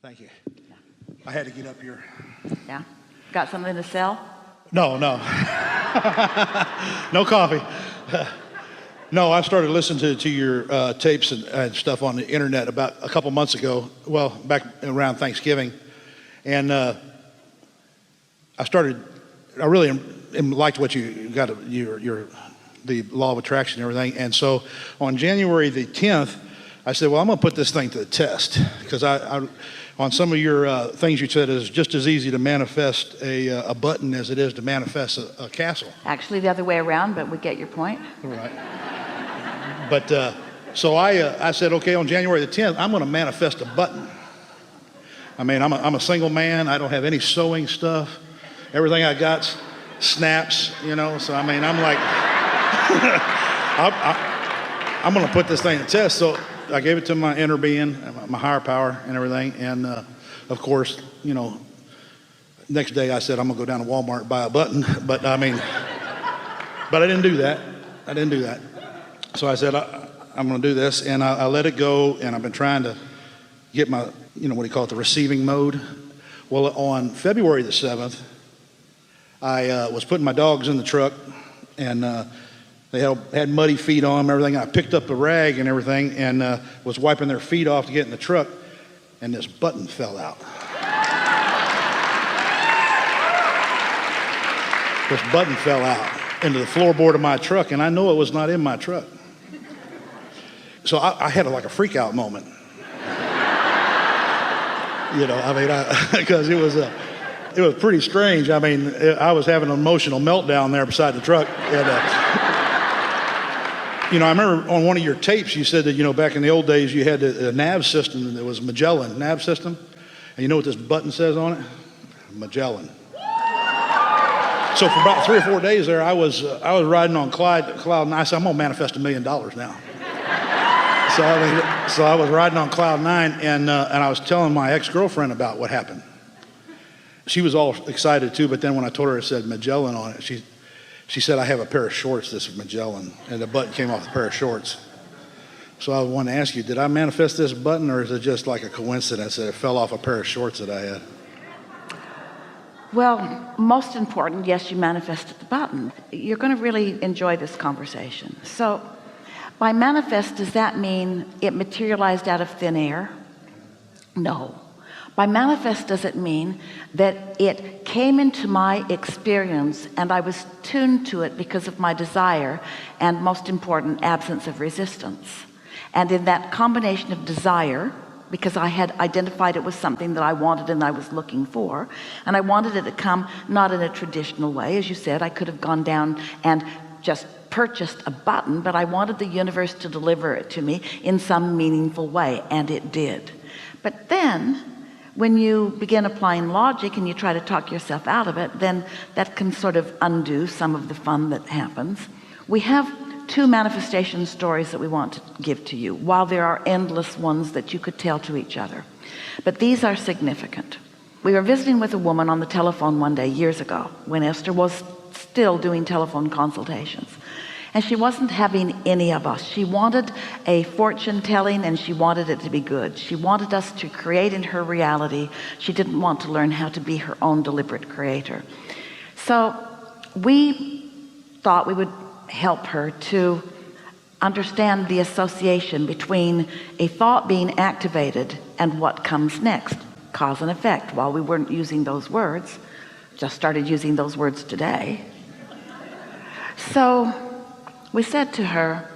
Thank you. I had to get up here. Yeah. Got something to sell? No. No coffee. No, I started listening to your tapes and stuff on the internet about a couple months ago. Well, back around Thanksgiving. And I really liked what you got, the law of attraction and everything. And so on January the 10th, I said, well, I'm going to put this thing to the test. Because I on some of your things you said, it's just as easy to manifest a button as it is to manifest a castle. Actually, the other way around, but we get your point. Right. But so I said, okay, on January the 10th, I'm going to manifest a button. I mean, I'm a single man. I don't have any sewing stuff. Everything I got's snaps, So, I mean, I'm like, I'm going to put this thing to test. So I gave it to my inner being, my higher power and everything. And, of course, next day I said, I'm going to go down to Walmart and buy a button. But, I didn't do that. So I said, I'm going to do this. And I let it go. And I've been trying to get my, what do you call it, the receiving mode. Well, on February the 7th, I was putting my dogs in the truck. And they had muddy feet on them and everything. I picked up a rag and everything and was wiping their feet off to get in the truck. And this button fell out. This button fell out into the floorboard of my truck. And I know it was not in my truck. So I had like a freak out moment. Because it was pretty strange. I mean, I was having an emotional meltdown there beside the truck. And, I remember on one of your tapes, you said that, back in the old days, you had a nav system that was Magellan nav system. And you know what this button says on it? Magellan. So for about 3 or 4 days there, I was riding on cloud nine. I said, I'm going to manifest $1 million now. So I was riding on cloud nine, and I was telling my ex-girlfriend about what happened. She was all excited too, but then when I told her it said Magellan on it, she said, I have a pair of shorts that's Magellan, and the button came off the pair of shorts. So I wanted to ask you, did I manifest this button, or is it just like a coincidence that it fell off a pair of shorts that I had? Well, most important, yes, you manifested the button. You're going to really enjoy this conversation. So by manifest, does that mean it materialized out of thin air? No. By manifest, does it mean that it came into my experience and I was tuned to it because of my desire and, most important, absence of resistance? And in that combination of desire, because I had identified it was something that I wanted and I was looking for, and I wanted it to come not in a traditional way. As you said, I could have gone down and just purchased a button, but I wanted the universe to deliver it to me in some meaningful way, and it did. But then when you begin applying logic and you try to talk yourself out of it, then that can sort of undo some of the fun that happens. We have 2 manifestation stories that we want to give to you, while there are endless ones that you could tell to each other. But these are significant. We were visiting with a woman on the telephone one day years ago when Esther was still doing telephone consultations. And she wasn't having any of us. She wanted a fortune telling, and she wanted it to be good. She wanted us to create in her reality. She didn't want to learn how to be her own deliberate creator. So we thought we would help her to understand the association between a thought being activated and what comes next, cause and effect. While we weren't using those words, just started using those words today. So we said to her,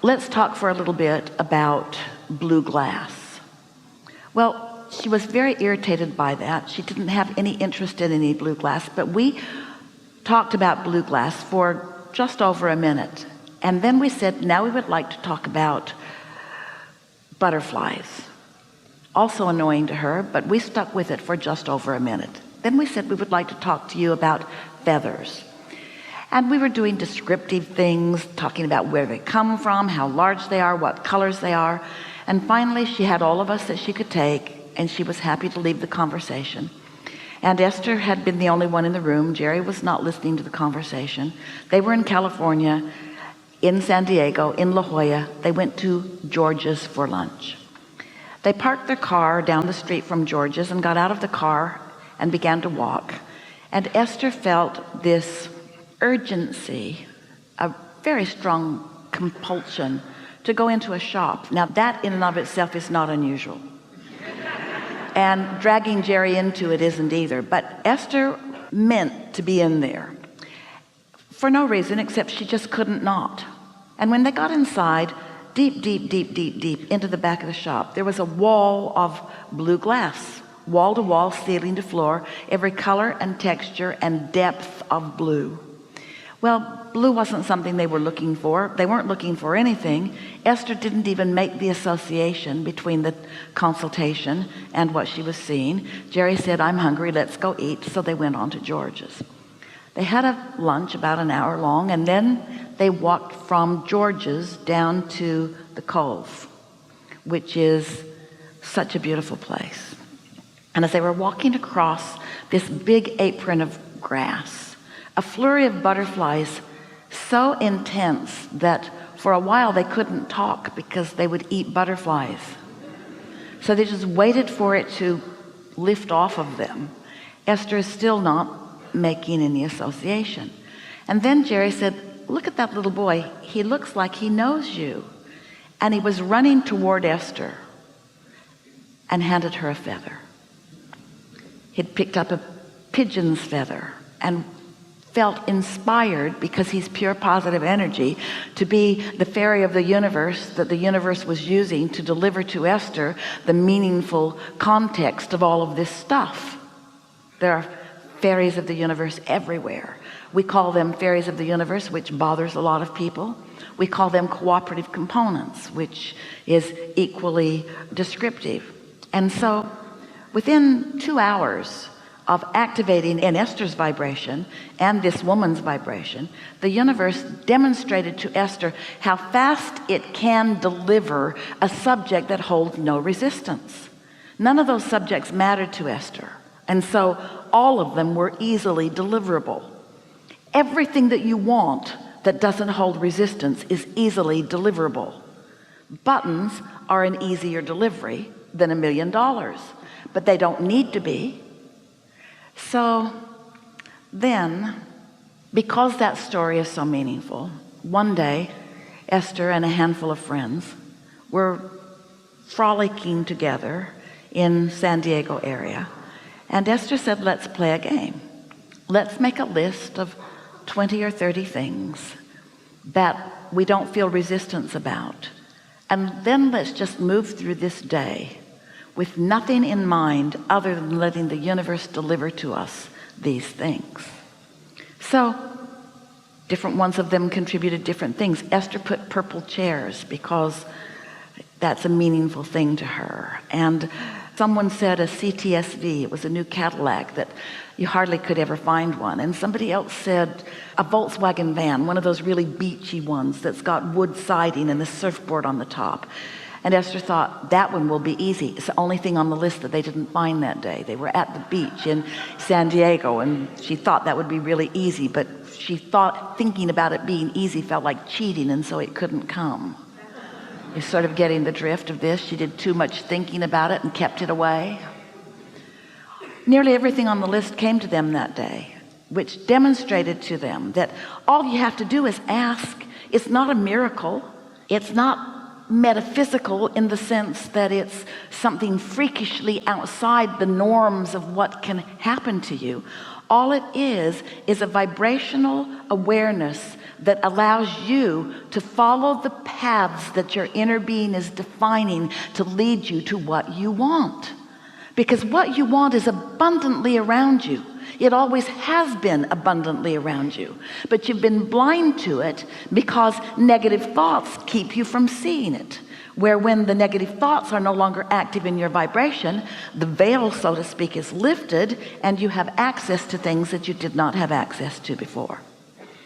let's talk for a little bit about blue glass. Well, she was very irritated by that. She didn't have any interest in any blue glass, but we talked about blue glass for just over a minute. And then we said, now we would like to talk about butterflies. Also annoying to her, but we stuck with it for just over a minute. Then we said we would like to talk to you about feathers. And we were doing descriptive things, talking about where they come from, how large they are, what colors they are. And finally, she had all of us that she could take, and she was happy to leave the conversation. And Esther had been the only one in the room. Jerry was not listening to the conversation. They were in California, in San Diego, in La Jolla. They went to George's for lunch. They parked their car down the street from George's and got out of the car and began to walk. And Esther felt this urgency, a very strong compulsion to go into a shop. Now that in and of itself is not unusual. And dragging Jerry into it isn't either. But Esther meant to be in there for no reason except she just couldn't not. And when they got inside, deep into the back of the shop, there was a wall of blue glass, wall to wall, ceiling to floor, every color and texture and depth of blue. Well, blue wasn't something they were looking for. They weren't looking for anything. Esther didn't even make the association between the consultation and what she was seeing. Jerry said, "I'm hungry, let's go eat." So they went on to George's. They had a lunch about an hour long, and then they walked from George's down to the Cove, which is such a beautiful place. And as they were walking across this big apron of grass, a flurry of butterflies so intense that for a while they couldn't talk because they would eat butterflies. So they just waited for it to lift off of them. Esther is still not making any association. And then Jerry said, "Look at that little boy. He looks like he knows you." And he was running toward Esther and handed her a feather. He'd picked up a pigeon's feather and felt inspired, because he's pure positive energy, to be the fairy of the universe that the universe was using to deliver to Esther the meaningful context of all of this stuff. There are fairies of the universe everywhere. We call them fairies of the universe, which bothers a lot of people. We call them cooperative components, which is equally descriptive. And so within 2 hours of activating in Esther's vibration and this woman's vibration, the universe demonstrated to Esther how fast it can deliver a subject that holds no resistance. None of those subjects mattered to Esther, and so all of them were easily deliverable. Everything that you want that doesn't hold resistance is easily deliverable. Buttons are an easier delivery than $1 million, but they don't need to be. So then, because that story is so meaningful, one day Esther and a handful of friends were frolicking together in San Diego area, and Esther said, "Let's play a game. Let's make a list of 20 or 30 things that we don't feel resistance about, and then let's just move through this day with nothing in mind other than letting the universe deliver to us these things." So different ones of them contributed different things. Esther put purple chairs because that's a meaningful thing to her. And someone said a CTSV, it was a new Cadillac that you hardly could ever find one. And somebody else said a Volkswagen van, one of those really beachy ones that's got wood siding and a surfboard on the top. And Esther thought, that one will be easy. It's the only thing on the list that they didn't find that day. They were at the beach in San Diego, and she thought that would be really easy, but she thought thinking about it being easy felt like cheating, and so it couldn't come. You're sort of getting the drift of this. She did too much thinking about it and kept it away. Nearly everything on the list came to them that day, which demonstrated to them that all you have to do is ask. It's not a miracle. It's not metaphysical in the sense that it's something freakishly outside the norms of what can happen to you. All it is a vibrational awareness that allows you to follow the paths that your inner being is defining to lead you to what you want. Because what you want is abundantly around you. It always has been abundantly around you, but you've been blind to it because negative thoughts keep you from seeing it. Where when the negative thoughts are no longer active in your vibration, the veil, so to speak, is lifted, and you have access to things that you did not have access to before.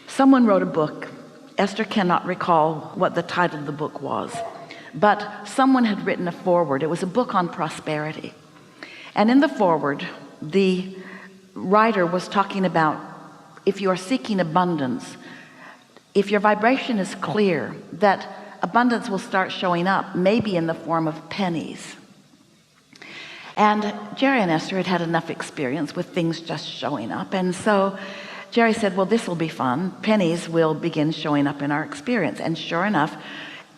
Someone wrote a book. Esther cannot recall what the title of the book was, but someone had written a foreword. It was a book on prosperity. And in the foreword, the writer was talking about if you are seeking abundance, if your vibration is clear, that abundance will start showing up, maybe in the form of pennies. And Jerry and Esther had had enough experience with things just showing up. And so Jerry said, well, this will be fun. Pennies will begin showing up in our experience. And sure enough,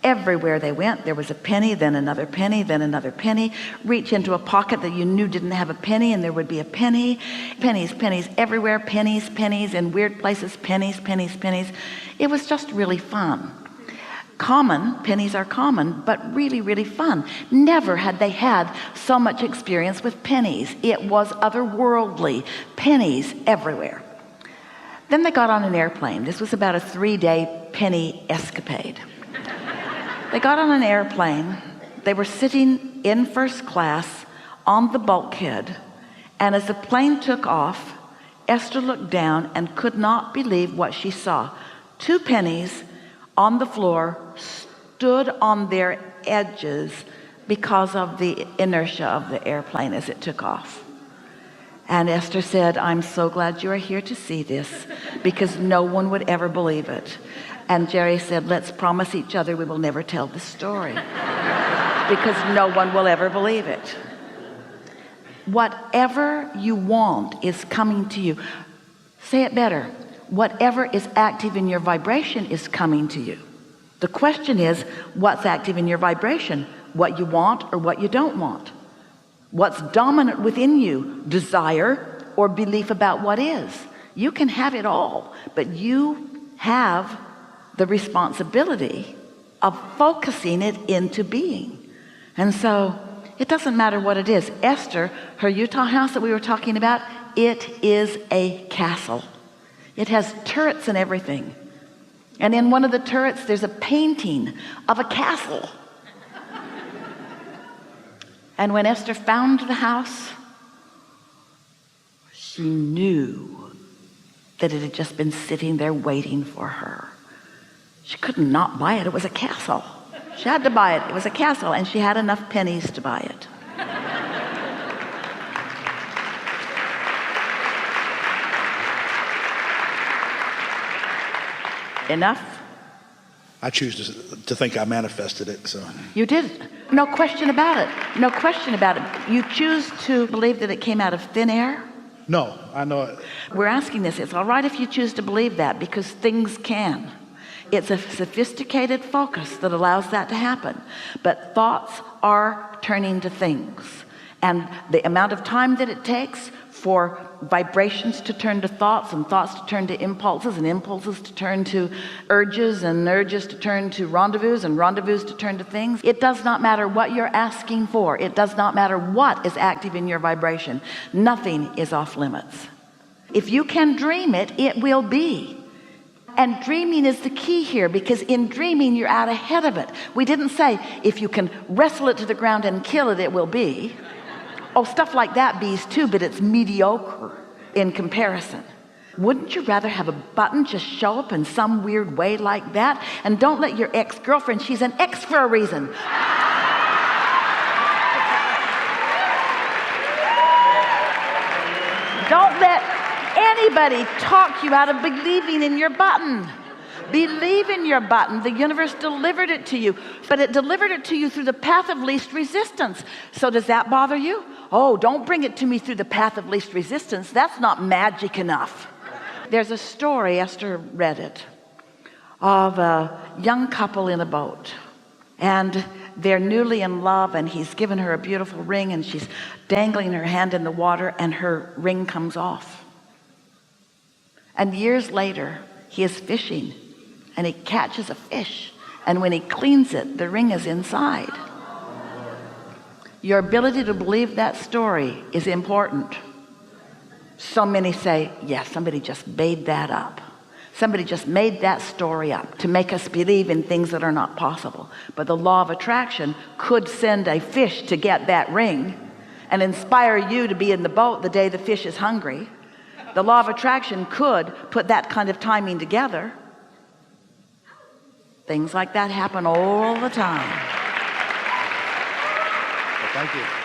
everywhere they went, there was a penny, then another penny, then another penny. Reach into a pocket that you knew didn't have a penny, and there would be a penny. Pennies, pennies everywhere, pennies, pennies in weird places, pennies, pennies, pennies. It was just really fun. Common, pennies are common, but really, really fun. Never had they had so much experience with pennies. It was otherworldly. Pennies everywhere. Then they got on an airplane. This was about a 3-day penny escapade. They got on an airplane. They were sitting in first class on the bulkhead. And as the plane took off, Esther looked down and could not believe what she saw. 2 pennies on the floor, stood on their edges because of the inertia of the airplane as it took off. And Esther said, I'm so glad you are here to see this, because no one would ever believe it. And Jerry said, let's promise each other we will never tell the story, because no one will ever believe it. Whatever you want is coming to you. Say it better. Whatever is active in your vibration is coming to you. The question is, what's active in your vibration? What you want or what you don't want? What's dominant within you? Desire or belief about what is? You can have it all, but you have the responsibility of focusing it into being. And so it doesn't matter what it is. Esther, her Utah house that we were talking about, it is a castle. It has turrets and everything. And in one of the turrets, there's a painting of a castle. And when Esther found the house, she knew that it had just been sitting there waiting for her. She could not buy it. It was a castle. She had to buy it. It was a castle, and she had enough pennies to buy it. Enough? I choose to think I manifested it. So You did. No question about it. No question about it. You choose to believe that it came out of thin air? no, I know it. We're asking this. It's all right if you choose to believe that, because things can. It's a sophisticated focus that allows that to happen. But thoughts are turning to things. And the amount of time that it takes for vibrations to turn to thoughts, and thoughts to turn to impulses, and impulses to turn to urges, and urges to turn to rendezvous, and rendezvous to turn to things. It does not matter what you're asking for. It does not matter what is active in your vibration. Nothing is off limits. If you can dream it, it will be. And dreaming is the key here, because in dreaming you're out ahead of it. We didn't say if you can wrestle it to the ground and kill it, it will be. Oh, stuff like that bees too, but it's mediocre in comparison. Wouldn't you rather have a button just show up in some weird way like that? And don't let your ex-girlfriend, she's an ex for a reason. Don't let anybody talk you out of believing in your button. Believe in your button. The universe delivered it to you, but it delivered it to you through the path of least resistance. So does that bother you? Oh, don't bring it to me through the path of least resistance. That's not magic enough. There's a story, Esther read it, of a young couple in a boat. And they're newly in love, and he's given her a beautiful ring, and she's dangling her hand in the water, and her ring comes off. And years later, he is fishing, and he catches a fish, and when he cleans it, the ring is inside. Your ability to believe that story is important. So many say, yes, somebody just made that up. Somebody just made that story up to make us believe in things that are not possible. But the law of attraction could send a fish to get that ring and inspire you to be in the boat the day the fish is hungry. The law of attraction could put that kind of timing together. Things like that happen all the time. Well, thank you.